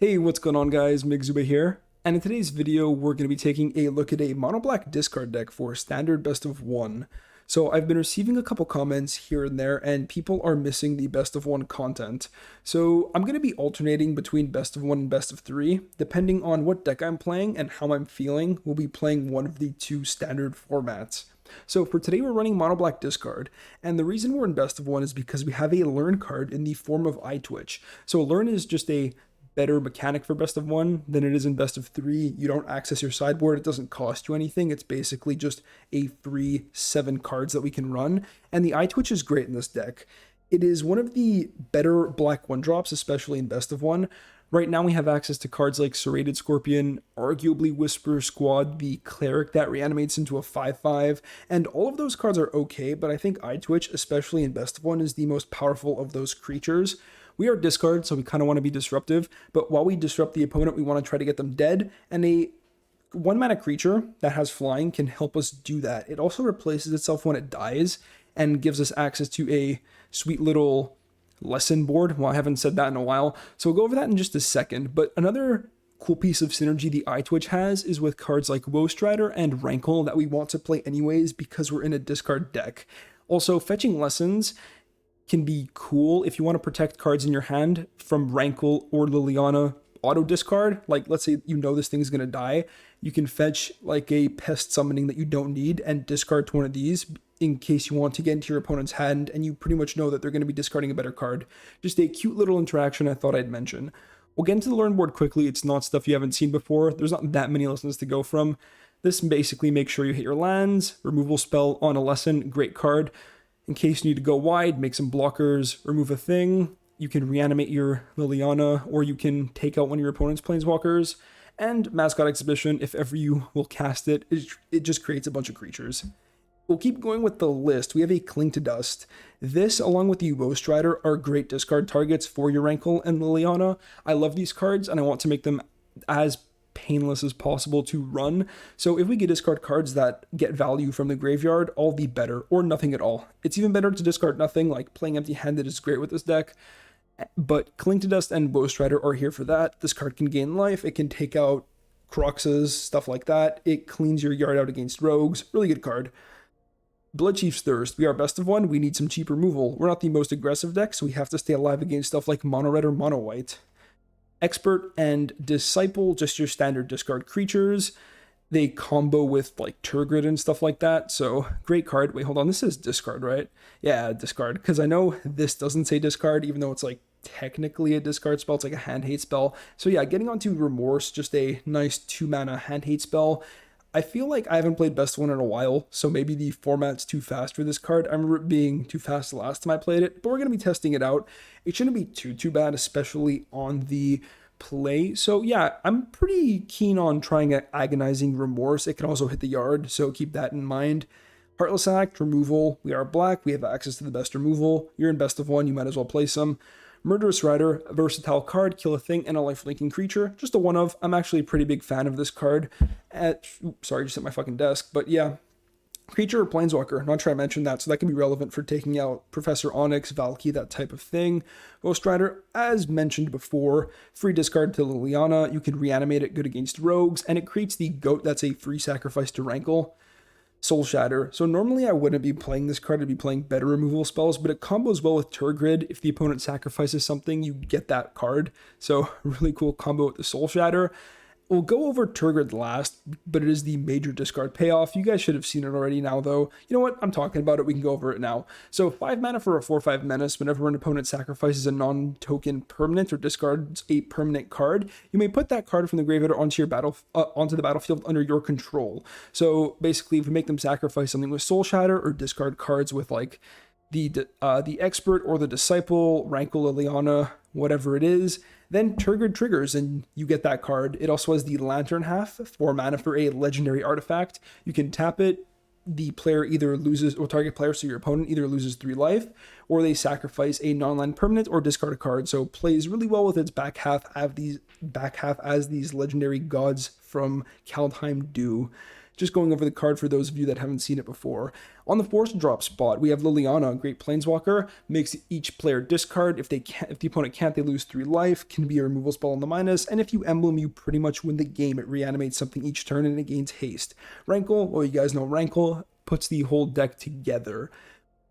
Hey, what's going on guys, Migzuba here, and in today's video we're going to be taking a look at a mono-black discard deck for standard best of one. So I've been receiving a couple comments here and there, and people are missing the best of one content. So I'm going to be alternating between best of one and best of three, depending on what deck I'm playing and how I'm feeling. We'll be playing one of the two standard formats. So for today we're running mono black discard, and the reason we're in best of one is because we have a learn card in the form of eye twitch. So learn is just a better mechanic for best of one than it is in best of three. You don't access your sideboard, it doesn't cost you anything. It's basically just a free 7 cards that we can run, and the eye twitch is great in this deck. It is one of the better black one drops, especially in best of one. Right now we have access to cards like Serrated Scorpion, arguably Whisper Squad, the cleric that reanimates into a 5/5, and all of those cards are okay, but I think eye twitch, especially in best of one, is the most powerful of those creatures. We are discard, so we kind of want to be disruptive, but while we disrupt the opponent, we want to try to get them dead, and a 1-mana creature that has flying can help us do that. It also replaces itself when it dies, and gives us access to a sweet little lesson board. Well, I haven't said that in a while, so we'll go over that in just a second, but another cool piece of synergy the eye twitch has is with cards like Woe Strider and Rankle that we want to play anyways because we're in a discard deck. Also, fetching lessons can be cool if you want to protect cards in your hand from Rankle or Liliana auto discard. Like, let's say you know this thing's going to die, you can fetch like a pest summoning that you don't need and discard to one of these in case you want to get into your opponent's hand and you pretty much know that they're going to be discarding a better card. Just a cute little interaction I thought I'd mention. We'll get into the learn board quickly. It's not stuff you haven't seen before. There's not that many lessons to go from. This basically makes sure you hit your lands, removal spell on a lesson, great card. In case you need to go wide, make some blockers, remove a thing, you can reanimate your Liliana, or you can take out one of your opponent's planeswalkers. And Mascot Exhibition, if ever you will cast it, it just creates a bunch of creatures. We'll keep going with the list. We have a Cling to Dust. This, along with the Woe Strider, are great discard targets for your Rankle and Liliana. I love these cards, and I want to make them as painless as possible to run. So if we could discard cards that get value from the graveyard, all the better, or nothing at all. It's even better to discard nothing, like playing empty-handed is great with this deck. But Cling to Dust and Woe Strider are here for that. This card can gain life, it can take out Croxes, stuff like that. It cleans your yard out against rogues. Really good card. Bloodchief's Thirst. We are best of one, we need some cheap removal. We're not the most aggressive deck, so we have to stay alive against stuff like mono red or mono white. Expert and Disciple, just your standard discard creatures. They combo with like Turgid and stuff like that, so great card. Wait, hold on, this is discard, right? Yeah, discard, because I know this doesn't say discard, even though it's like technically a discard spell. It's like a hand hate spell. So yeah, getting onto Remorse, just a nice 2-mana hand hate spell. I feel like I haven't played best one in a while, so maybe the format's too fast for this card. I remember it being too fast the last time I played it, but we're going to be testing it out. It shouldn't be too bad, especially on the play. So yeah, I'm pretty keen on trying Agonizing Remorse. It can also hit the yard, so keep that in mind. Heartless Act, removal. We are black, we have access to the best removal. You're in best of one, you might as well play some. Murderous Rider, a versatile card, kill a thing and a life-linking creature. Just a one of. I'm actually a pretty big fan of this card. Sorry, just hit my fucking desk. But yeah, creature or planeswalker. Not sure I mentioned that, so that can be relevant for taking out Professor Onyx, Valky, that type of thing. Ghost Rider, as mentioned before, free discard to Liliana. You can reanimate it, good against rogues, and it creates the goat that's a free sacrifice to Rankle. Soul Shatter. So normally I wouldn't be playing this card, I'd be playing better removal spells, but it combos well with Turgid. If the opponent sacrifices something, you get that card. So really cool combo with the Soul Shatter. We'll go over Turgid last, but it is the major discard payoff. You guys should have seen it already now, though. You know what? I'm talking about it. We can go over it now. So 5 mana for a 4/5 menace. Whenever an opponent sacrifices a non-token permanent or discards a permanent card, you may put that card from the graveyard onto the battlefield under your control. So basically, if we make them sacrifice something with Soul Shatter or discard cards with like the Expert or the Disciple, Rankle, Liliana, whatever it is, then Turgid triggers and you get that card. It also has the Lantern Half, 4 mana for a legendary artifact. You can tap it, the player either loses, or target player, so your opponent either loses 3 life, or they sacrifice a non-land permanent or discard a card. So plays really well with its back half as these legendary gods from Kaldheim do. just going over the card for those of you that haven't seen it before. On the force drop spot, we have Liliana, Great Planeswalker, makes each player discard. If the opponent can't, they lose 3 life, can be a removal spell on the minus, and if you emblem, you pretty much win the game. It reanimates something each turn and it gains haste. Rankle, well, you guys know Rankle puts the whole deck together.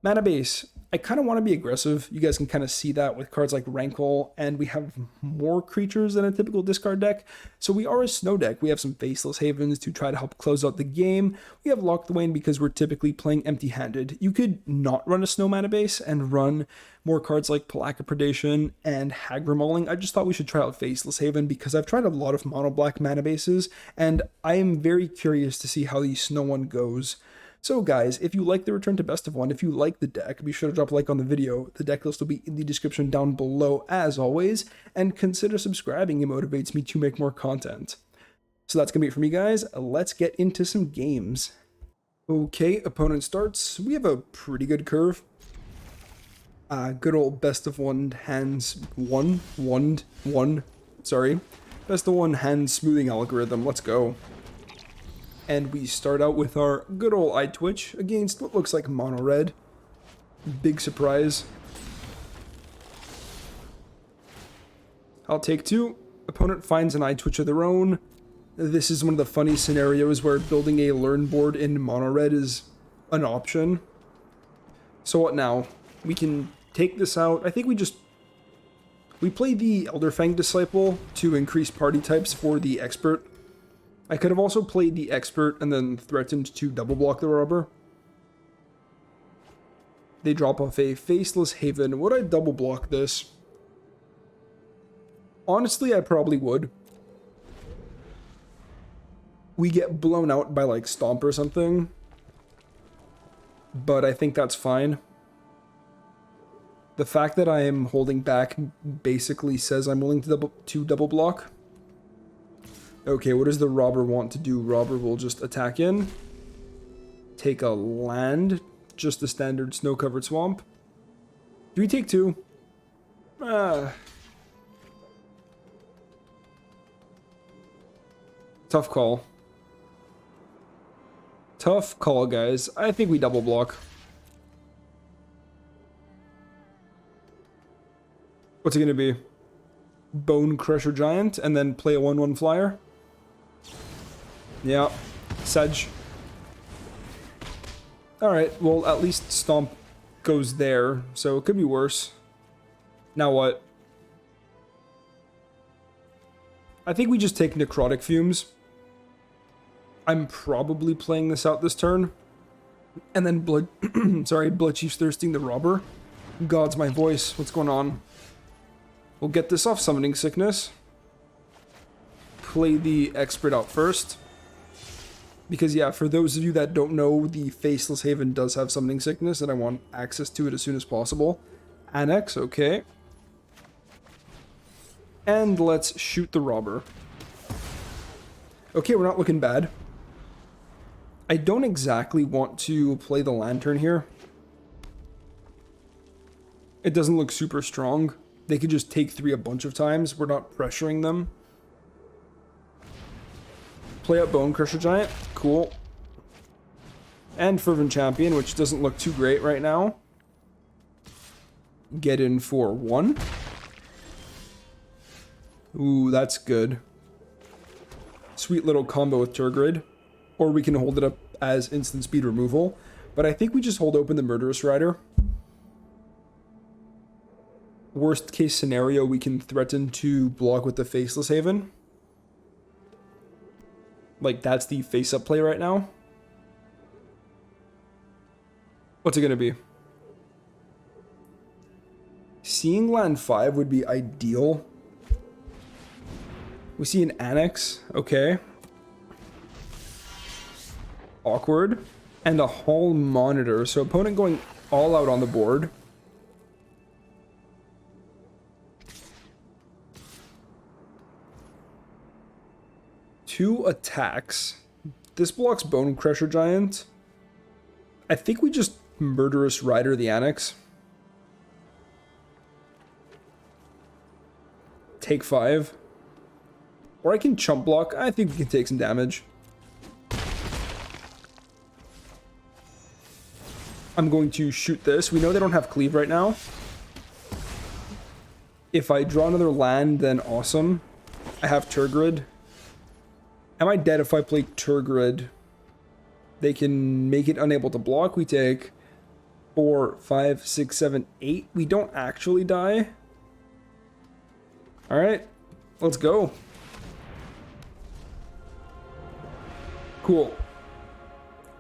Mana base, I kind of want to be aggressive. You guys can kind of see that with cards like Rankle, and we have more creatures than a typical discard deck. So we are a snow deck. We have some Faceless Havens to try to help close out the game. We have Lock the Wane because we're typically playing empty-handed. You could not run a snow mana base and run more cards like Palaka Predation and Hagra Mauling. I just thought we should try out Faceless Haven because I've tried a lot of mono black mana bases, and I am very curious to see how the snow one goes. So guys, if you like the return to best of 1, if you like the deck, be sure to drop a like on the video. The deck list will be in the description down below as always, and consider subscribing. It motivates me to make more content. So that's going to be it for me, guys. Let's get into some games. Okay, opponent starts. We have a pretty good curve. Good old best of 1 hands best of 1 hand smoothing algorithm. Let's go. And we start out with our good old Eye Twitch against what looks like mono red. Big surprise. I'll take 2. Opponent finds an Eye Twitch of their own. This is one of the funny scenarios where building a learn board in mono red is an option. So what now? We can take this out. I think we play the Elderfang Disciple to increase party types for the expert. I could have also played the expert and then threatened to double block the robber. They drop off a Faceless Haven. Would I double block this? Honestly, I probably would. We get blown out by like Stomp or something. But I think that's fine. The fact that I am holding back basically says I'm willing to double block. Okay, what does the robber want to do? Robber will just attack in. Take a land. Just a standard snow-covered swamp. Do we take 2? Tough call. Tough call, guys. I think we double block. What's it gonna be? Bone Crusher Giant and then play a 1/1 flyer? Yeah, Sedge. Alright, well, at least Stomp goes there, so it could be worse. Now what? I think we just take Necrotic Fumes. I'm probably playing this out this turn. And then Bloodchief's Thirsting the Robber. God's my voice, what's going on? We'll get this off Summoning Sickness. Play the Expert out first. Because yeah, for those of you that don't know, the Faceless Haven does have Summoning Sickness and I want access to it as soon as possible. Annex, okay. And let's shoot the robber. Okay, we're not looking bad. I don't exactly want to play the Lantern here. It doesn't look super strong. They could just take 3 a bunch of times. We're not pressuring them. Play out Bone Crusher Giant. Cool. And Fervent Champion, which doesn't look too great right now. Get in for 1. Ooh, that's good. Sweet little combo with Tergrid. Or we can hold it up as instant speed removal. But I think we just hold open the Murderous Rider. Worst case scenario, we can threaten to block with the Faceless Haven. Like, that's the face-up play right now. What's it gonna be? Seeing land 5 would be ideal. We see an Annex, okay. Awkward. And a Hall Monitor, so opponent going all out on the board. Two attacks. This blocks Bone Crusher Giant. I think we just Murderous Rider the Annex. Take 5. Or I can chump block. I think we can take some damage. I'm going to shoot this. We know they don't have cleave right now. If I draw another land, then awesome. I have Turgid. Am I dead if I play Turgid? They can make it unable to block. We take 4, 5, 6, 7, 8. We don't actually die. Alright, let's go. Cool.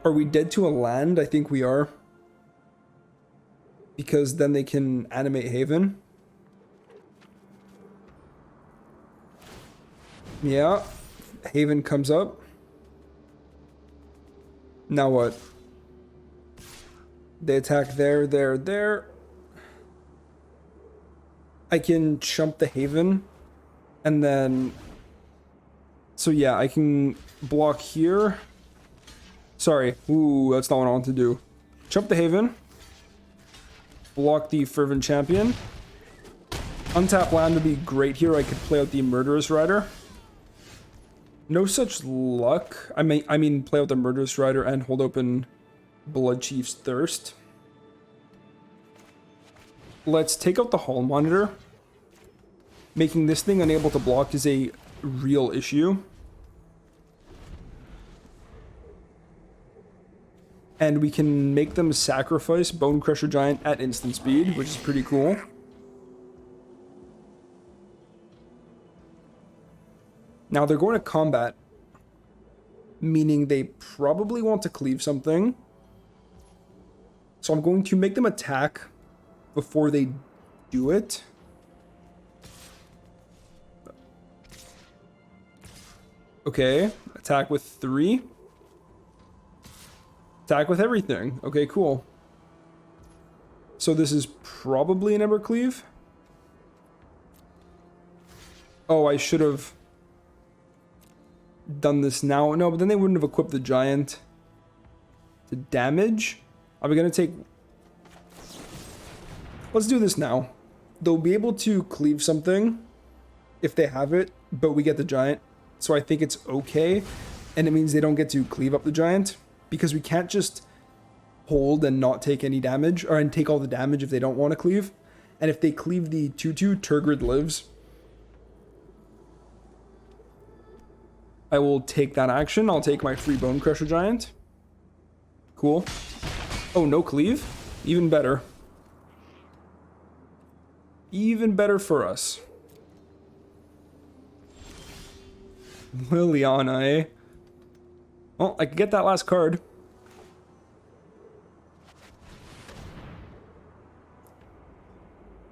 Are we dead to a land? I think we are. Because then they can animate Haven. Yeah. Haven comes up. Now what? They attack there, there, there. I can chump the Haven. And then... So yeah, I can block here. Sorry. Ooh, that's not what I want to do. Chump the Haven. Block the Fervent Champion. Untap land would be great here. I could play out the Murderous Rider. No such luck. I mean, play out the Murderous Rider and hold open Blood Chief's Thirst. Let's take out the Hall Monitor. Making this thing unable to block is a real issue. And we can make them sacrifice Bone Crusher Giant at instant speed, which is pretty cool. Now they're going to combat, meaning they probably want to cleave something. So I'm going to make them attack before they do it. Okay, attack with 3. Attack with everything. Okay, cool. So this is probably an Evercleave. Oh, I should have done this now. No, but then they wouldn't have equipped the giant to damage. Are we gonna take... Let's do this now. They'll be able to cleave something if they have it, but we get the giant. So I think it's okay. And it means they don't get to cleave up the giant, because we can't just hold and not take any damage, or and take all the damage if they don't want to cleave. And if they cleave the 2/2, Turgid lives. I will take that action. I'll take my free Bone Crusher Giant. Cool. Oh, no cleave? Even better. Even better for us. Liliana, eh? Well, I could get that last card.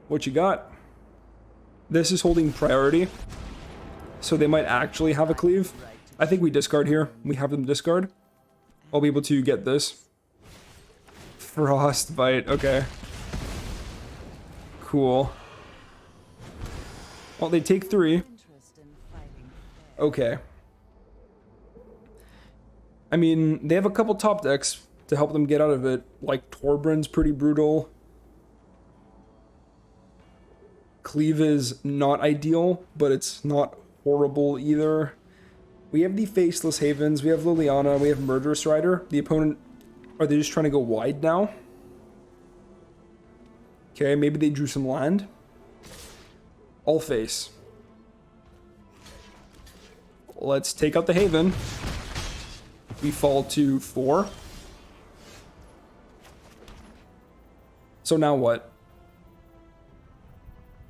What you got? This is holding priority. So they might actually have a cleave. I think we discard here. We have them discard. I'll be able to get this. Frostbite, okay. Cool. Well, they take 3. Okay. I mean, they have a couple top decks to help them get out of it. Like, Torbran's pretty brutal. Cleave is not ideal, but it's not horrible either. We have the Faceless Havens, we have Liliana, we have Murderous Rider. The opponent, are they just trying to go wide now? Okay, maybe they drew some land. All face. Let's take out the Haven. We fall to 4. So now what?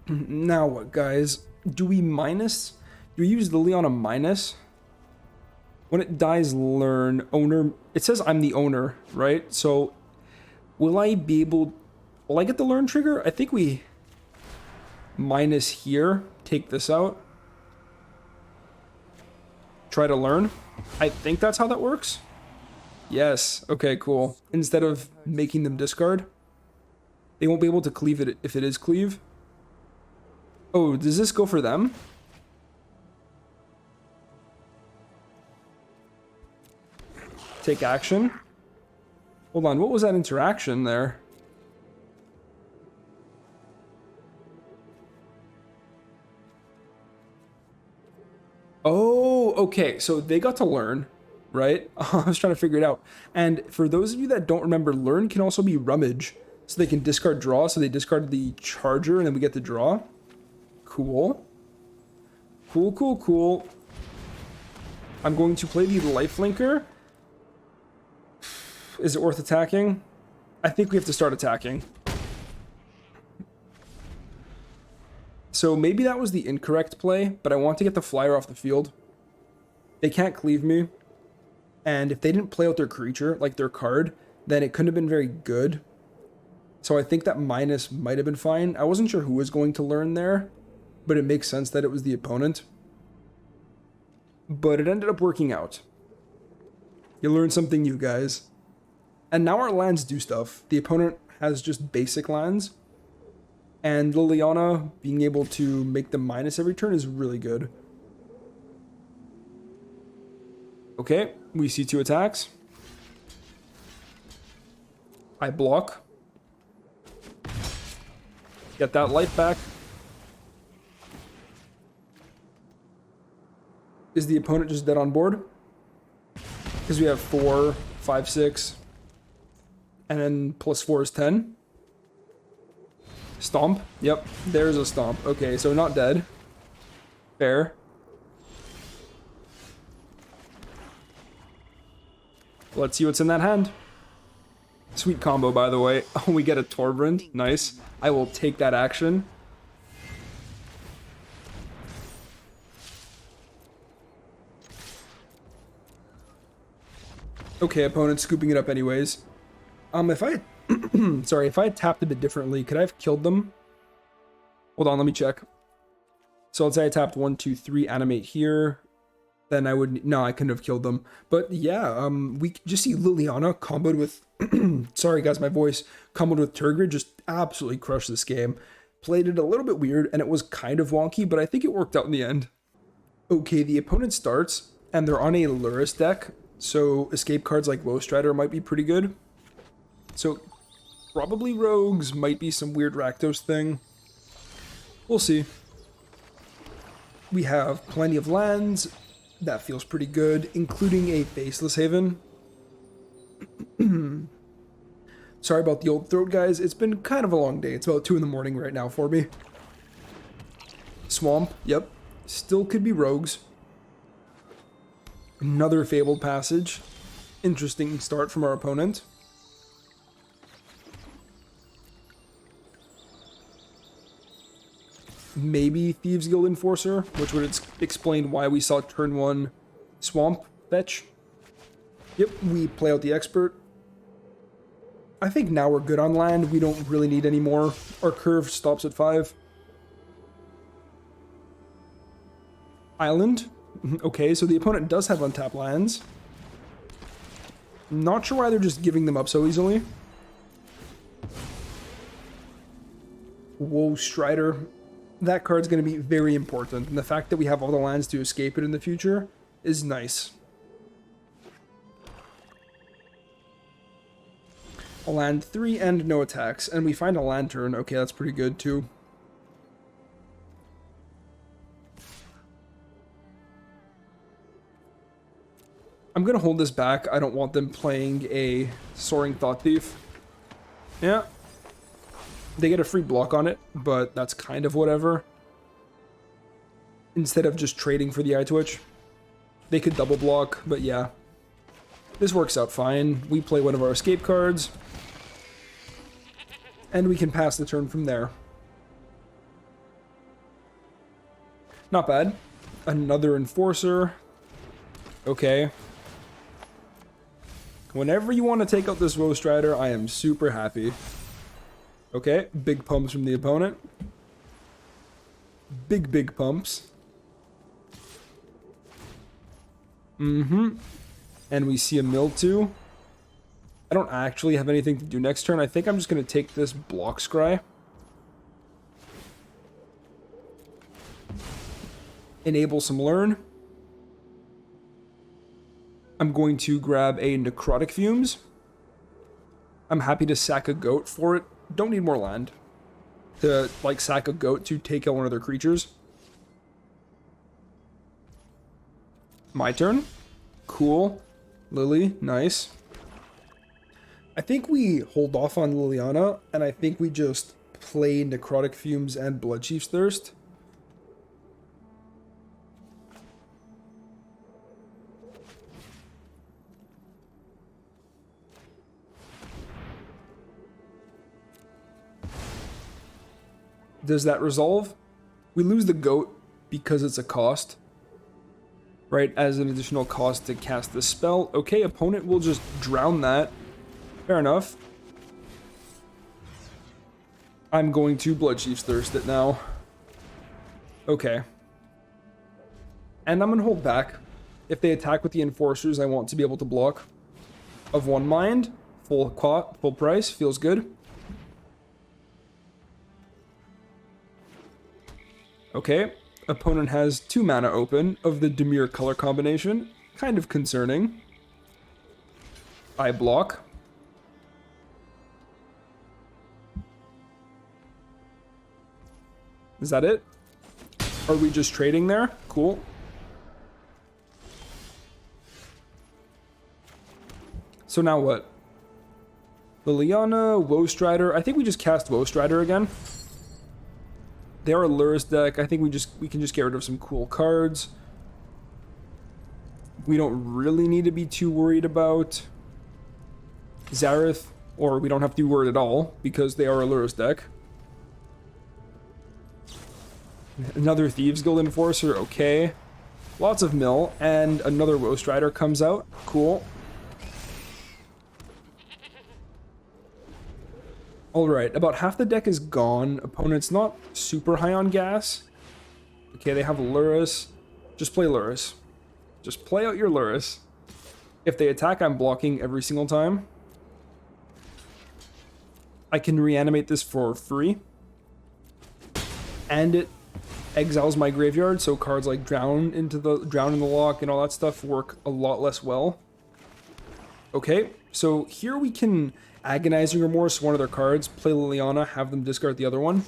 Now what, guys? Do we minus? Do we use Liliana minus? When it dies, learn. Owner. It says I'm the owner, right? So will I be able... Will I get the learn trigger? I think we minus here. Take this out. Try to learn. I think that's how that works. Yes. Okay, cool. Instead of making them discard. They won't be able to cleave it if it is cleave. Oh, does this go for them? Take action. Hold on, what was that interaction there? Oh, okay, so they got to learn. right? I was trying to figure it out. And for those of you that don't remember, learn can also be rummage. So they can discard draw, so they discarded the charger and then we get the draw. Cool. Cool, cool, cool. I'm going to play the lifelinker. Is it worth attacking? I think we have to start attacking. So maybe that was the incorrect play, but I want to get the flyer off the field. They can't cleave me. And if they didn't play out their creature, like their card, then it couldn't have been very good. So I think that minus might have been fine. I wasn't sure who was going to learn there, but it makes sense that it was the opponent. But it ended up working out. You learned something new, guys. And now our lands do stuff. The opponent has just basic lands. And Liliana being able to make the minus every turn is really good. Okay, we see 2 attacks. I block. Get that life back. Is the opponent just dead on board? Because we have 4, 5, 6. And then +4 is 10. Stomp. Yep, there's a stomp. Okay, so not dead. Fair. Let's see what's in that hand. Sweet combo, by the way. Oh, we get a Torbrand. Nice. I will take that action. Okay, opponent scooping it up anyways. If I... Sorry, if I had tapped a bit differently, could I have killed them? Hold on, let me check. So let's say I tapped 1, 2, 3, animate here. Then I would... No, I couldn't have killed them. But yeah, we just see Liliana comboed with... Sorry guys, my voice. Comboed with Turgid just absolutely crushed this game. Played it a little bit weird, and it was kind of wonky, but I think it worked out in the end. Okay, the opponent starts, and they're on a Luris deck, so escape cards like Woe Strider might be pretty good. So, probably Rogues, might be some weird Rakdos thing. We'll see. We have plenty of lands. That feels pretty good, including a Faceless Haven. Sorry about the old throat, guys. It's been kind of a long day. It's about 2 in the morning right now for me. Swamp, yep. Still could be Rogues. Another Fabled Passage. Interesting start from our opponent. Maybe Thieves Guild Enforcer, which would explain why we saw turn 1 Swamp fetch. Yep, we play out the Expert. I think now we're good on land. We don't really need any more. Our curve stops at 5. Island. Okay, so the opponent does have untapped lands. Not sure why they're just giving them up so easily. Woe Strider. That card's going to be very important, and the fact that we have all the lands to escape it in the future is nice. A land 3 and no attacks, and we find a Lantern. Okay, that's pretty good too. I'm going to hold this back. I don't want them playing a Soaring Thought Thief. Yeah. They get a free block on it, but that's kind of whatever. Instead of just trading for the Eye Twitch. They could double block, but yeah. This works out fine. We play one of our escape cards. And we can pass the turn from there. Not bad. Another Enforcer. Okay. Whenever you want to take out this Woe Strider, I am super happy. Okay, big pumps from the opponent. Big pumps. And we see a mill too. I don't actually have anything to do next turn. I think I'm just going to take this block scry. Enable some learn. I'm going to grab a Necrotic Fumes. I'm happy to sack a goat for it. Don't need more land to, like, sack a goat to take out one of their creatures. My turn. Cool. Lily, nice. I think we hold off on Liliana, and I think we just play Necrotic Fumes and Bloodchief's Thirst. Does that resolve? We lose the goat because it's a cost, right? As an additional cost to cast the spell. Okay, opponent will just drown that. Fair enough. I'm going to Bloodchief's Thirst it now. Okay. And I'm going to hold back. If they attack with the Enforcers, I want to be able to block. Of one mind, full price, feels good. Okay, opponent has 2 mana open of the Dimir color combination. Kind of concerning. I block. Is that it? Are we just trading there? Cool. So now what? Liliana, Woe Strider. I think we just cast Woe Strider again. They are a Lurrus deck. I think we can just get rid of some cool cards. We don't really need to be too worried about Zareth, or we don't have to be worried at all because they are a Lurrus deck. Another Thieves Guild Enforcer, okay. Lots of mill, and another Woe Strider comes out. Cool. Alright, about half the deck is gone. Opponent's not super high on gas. Okay, they have Lurrus. Just play Lurrus. Just play out your Lurrus. If they attack, I'm blocking every single time. I can reanimate this for free. And it exiles my graveyard, so cards like Drown in the Lock and all that stuff work a lot less well. Okay, so here we can Agonizing Remorse, one of their cards, play Liliana, have them discard the other one.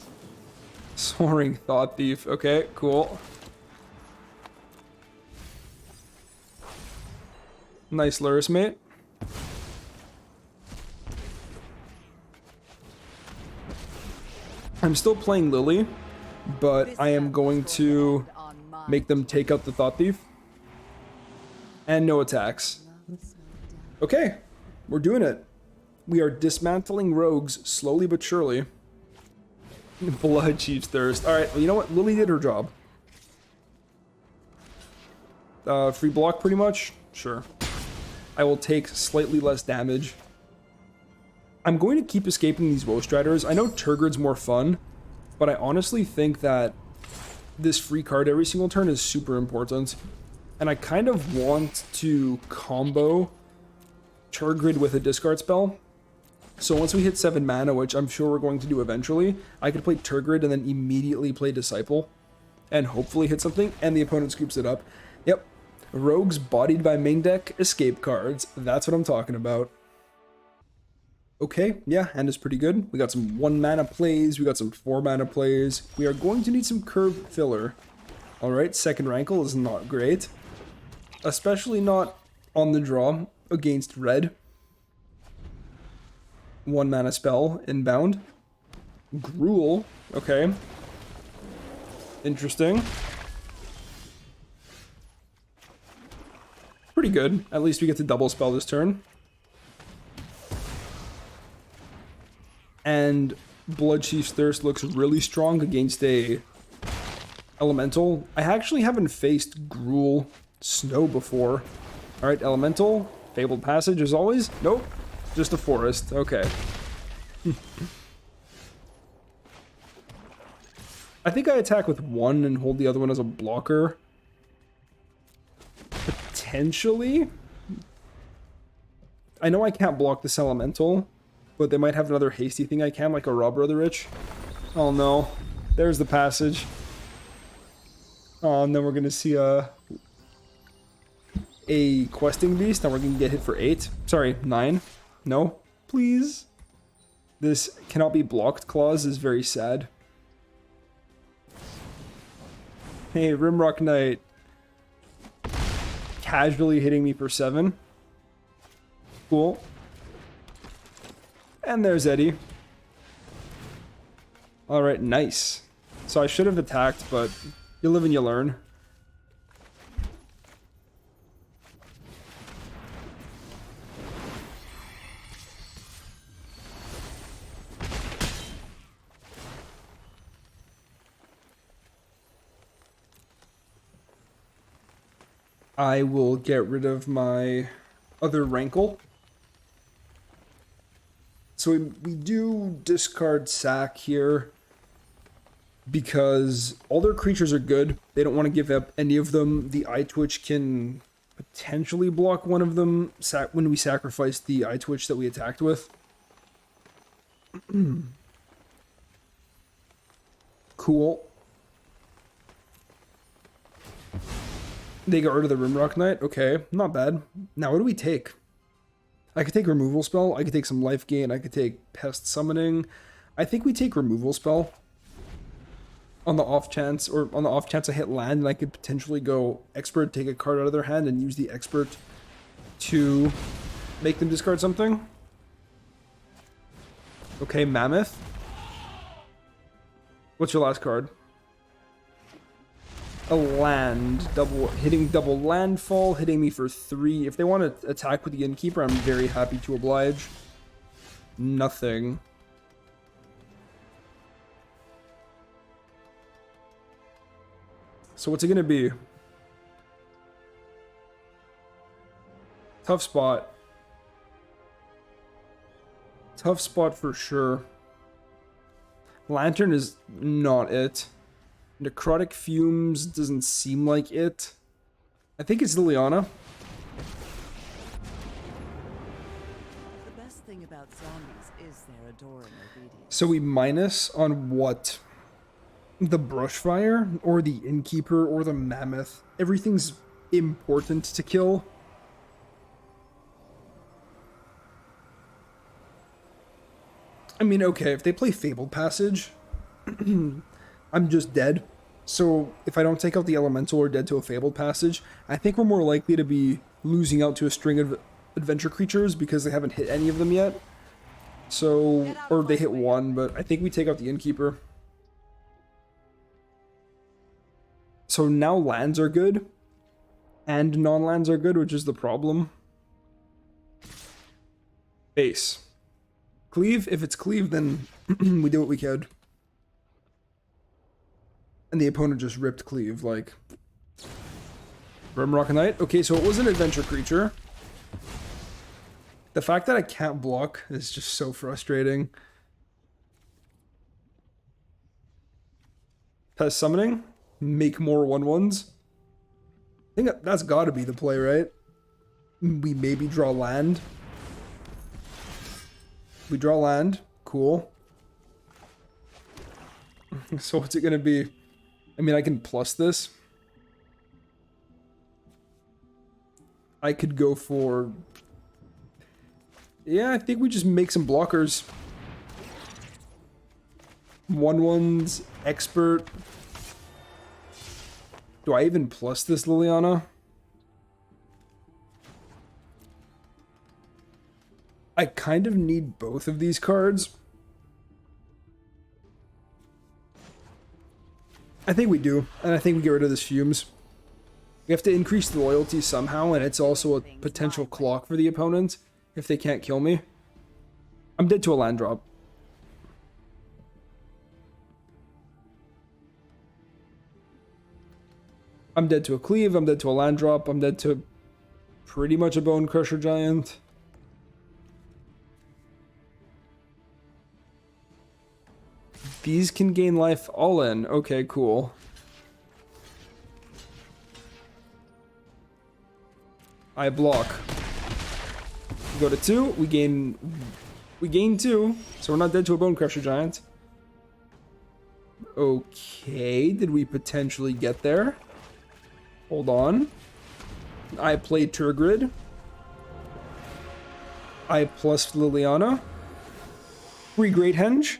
Soaring Thought Thief, okay, cool. Nice Lurrus, mate. I'm still playing Lily, but I am going to make them take out the Thought Thief. And no attacks. Okay, we're doing it. We are dismantling rogues slowly but surely. Bloodchief's Thirst. Alright, well, you know what? Lily did her job. Free block pretty much? Sure. I will take slightly less damage. I'm going to keep escaping these Woe Striders. I know Turgid's more fun, but I honestly think that this free card every single turn is super important. And I kind of want to combo Turgid with a discard spell. So once we hit 7 mana, which I'm sure we're going to do eventually, I could play Turgid and then immediately play Disciple. And hopefully hit something, and the opponent scoops it up. Yep. Rogues bodied by main deck escape cards. That's what I'm talking about. Okay, yeah, hand is pretty good. We got some 1 mana plays, we got some 4 mana plays. We are going to need some curve filler. Alright, second Rankle is not great. Especially not on the draw against red. 1 mana spell, inbound. Gruel, okay. Interesting. Pretty good. At least we get to double spell this turn. And Bloodchief's Thirst looks really strong against a Elemental. I actually haven't faced Gruel Snow before. Alright, Elemental. Fabled Passage as always. Nope. Just a forest. Okay. I think I attack with 1 and hold the other one as a blocker. Potentially. I know I can't block this Elemental, but they might have another hasty thing I can, like a Rob Brother Rich. Oh no. There's the passage. Oh, and then we're gonna see a Questing Beast, and we're gonna get hit for 8. Sorry, 9. No, please. This cannot be blocked clause is very sad. Hey, Rimrock Knight. Casually hitting me for 7. Cool. And there's Eddie. Alright, nice. So I should have attacked, but you live and you learn. I will get rid of my other rankle. So we do discard sack here because all their creatures are good. They don't want to give up any of them. The eye twitch can potentially block one of them when we sacrifice the eye twitch that we attacked with. Cool. They got rid of the Rimrock Knight. Okay, not bad. Now what do we take? I could take removal spell. I could take some life gain. I could take pest summoning. I think we take removal spell. On the off chance I hit land, and I could potentially go expert, take a card out of their hand, and use the expert to make them discard something. Okay, Mammoth. What's your last card? A land, double landfall, hitting me for 3. If they want to attack with the Innkeeper, I'm very happy to oblige. Nothing. So what's it gonna be? Tough spot. Tough spot for sure. Lantern is not it. Necrotic Fumes doesn't seem like it. I think it's Liliana. The best thing about zombies is their adoring obedience. So we minus on what? The Brushfire, or the Innkeeper, or the Mammoth. Everything's important to kill. I mean, okay, if they play Fabled Passage, I'm just dead. So if I don't take out the Elemental or dead to a Fabled Passage, I think we're more likely to be losing out to a string of adventure creatures because they haven't hit any of them yet. So, or they hit one, but I think we take out the Innkeeper. So now lands are good, and non-lands are good, which is the problem. Base. Cleave, if it's cleave, then we do what we could. And the opponent just ripped cleave, like... Rimrock Knight? Okay, so it was an adventure creature. The fact that I can't block is just so frustrating. Pest Summoning? Make more 1/1s? I think that's gotta be the play, right? We maybe draw land. We draw land. Cool. So what's it gonna be? I mean, I can plus this. I could go for... Yeah, I think we just make some blockers. 1/1s, expert. Do I even plus this Liliana? I kind of need both of these cards. I think we do, and I think we get rid of this Fumes. We have to increase the loyalty somehow, and it's also a potential clock for the opponent if they can't kill me. I'm dead to a land drop. I'm dead to a cleave, I'm dead to a land drop, I'm dead to pretty much a Bone Crusher Giant. These can gain life all in. Okay, cool. I block. We go to 2, we gain 2, so we're not dead to a Bone Crusher Giant. Okay, did we potentially get there? Hold on. I play Turgrid. I plus Liliana. 3 Great Henge.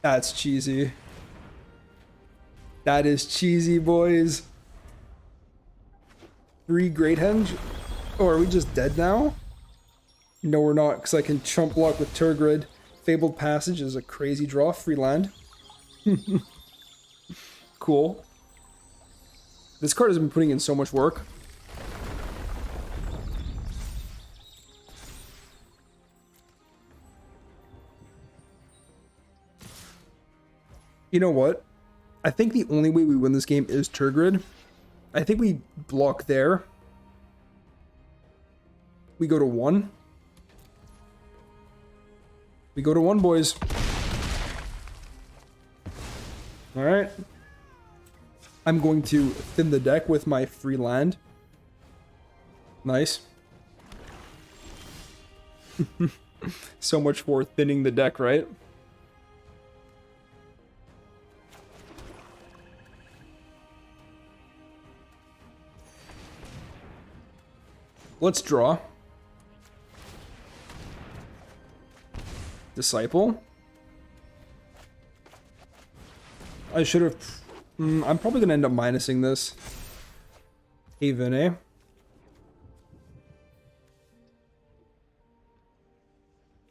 That's cheesy. That is cheesy, boys. 3 Great Henge. Oh, are we just dead now? No, we're not, because I can chump block with Turgid. Fabled Passage is a crazy draw. Free land. Cool. This card has been putting in so much work. You know what? I think the only way we win this game is Turgid. I think we block there. We go to 1. We go to 1, boys. Alright. I'm going to thin the deck with my free land. Nice. So much for thinning the deck, right? Let's draw. Disciple. I should have... I'm probably going to end up minusing this. Haven, eh?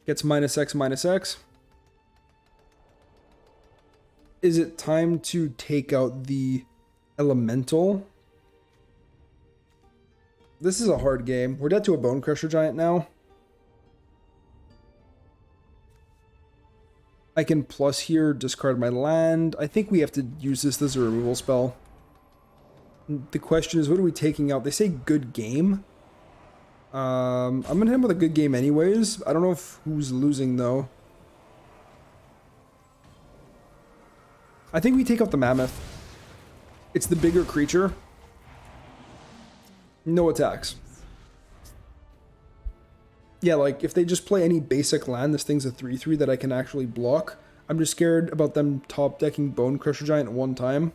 Gets minus X, minus X. Is it time to take out the elemental? This is a hard game. We're dead to a Bone Crusher Giant now. I can plus here, discard my land. I think we have to use this as a removal spell. The question is, what are we taking out? They say good game. I'm gonna hit him with a good game anyways. I don't know if who's losing though. I think we take out the Mammoth. It's the bigger creature. No attacks. Yeah, like, if they just play any basic land, this thing's a 3/3 that I can actually block. I'm just scared about them top decking Bone Crusher Giant at one time.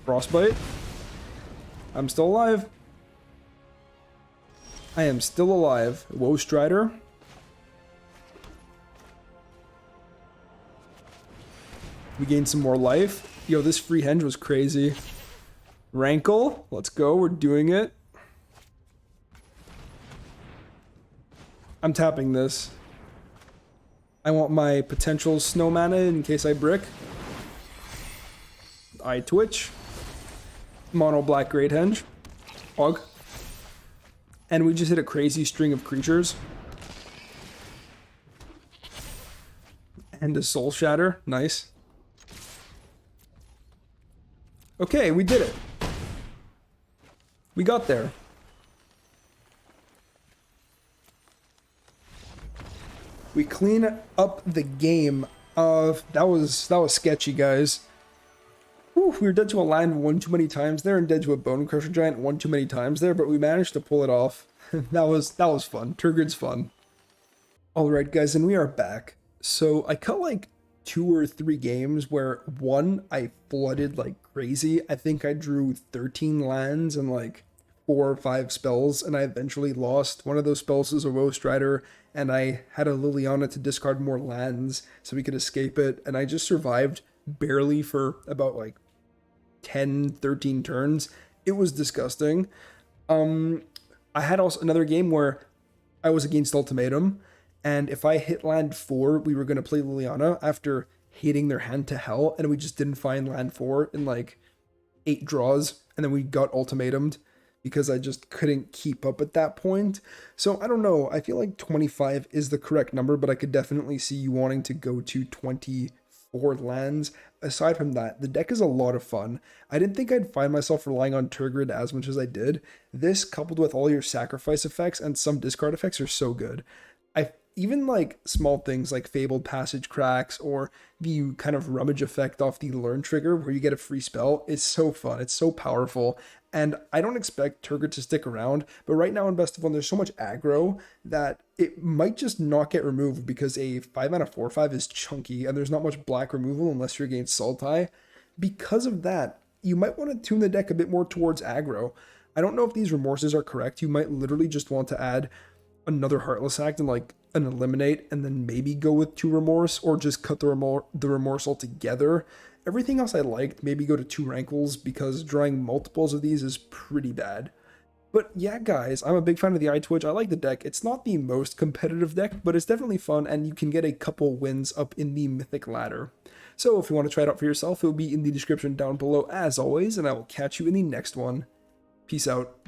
Frostbite. I'm still alive. I am still alive. Woe Strider. We gained some more life. Yo, this free henge was crazy. Rankle. Let's go. We're doing it. I'm tapping this. I want my potential snow mana in case I brick. I twitch. Mono black great henge. Hog. And we just hit a crazy string of creatures. And a soul shatter. Nice. Okay, we did it. We got there. We clean up the game of that was sketchy, guys. Whew, we were dead to a land one too many times there and dead to a Bone Crusher Giant one too many times there, but we managed to pull it off. that was fun. Turgid's fun. Alright guys, and we are back. So I cut like 2 or 3 games where one I flooded like crazy. I think I drew 13 lands and like 4 or 5 spells, and I eventually lost. One of those spells is a Woe Strider, and I had a Liliana to discard more lands so we could escape it, and I just survived barely for about like 10, 13 turns. It was disgusting. I had also another game where I was against Ultimatum, and if I hit land 4, we were going to play Liliana after hating their hand to hell, and we just didn't find land 4 in like 8 draws, and then we got ultimatumed because I just couldn't keep up at that point. So I don't know, I feel like 25 is the correct number, but I could definitely see you wanting to go to 24 lands. Aside from that, the deck is a lot of fun. I didn't think I'd find myself relying on Turgid as much as I did. This, coupled with all your sacrifice effects and some discard effects, are so good. Even like small things like Fabled Passage cracks or the kind of rummage effect off the learn trigger where you get a free spell is so fun. It's so powerful. And I don't expect Turgid to stick around, but right now in Best of 1, there's so much aggro that it might just not get removed because a 5 mana 4/5 is chunky and there's not much black removal unless you're against Sultai. Because of that, you might want to tune the deck a bit more towards aggro. I don't know if these remorses are correct. You might literally just want to add another Heartless Act and like an eliminate and then maybe go with 2 remorse or just cut the remorse altogether. Everything else I liked, maybe go to 2 rankles because drawing multiples of these is pretty bad. But yeah, guys, I'm a big fan of the Eye Twitch. I like the deck. It's not the most competitive deck, but it's definitely fun, and you can get a couple wins up in the Mythic ladder. So if you want to try it out for yourself, it will be in the description down below as always, and I will catch you in the next one. Peace out.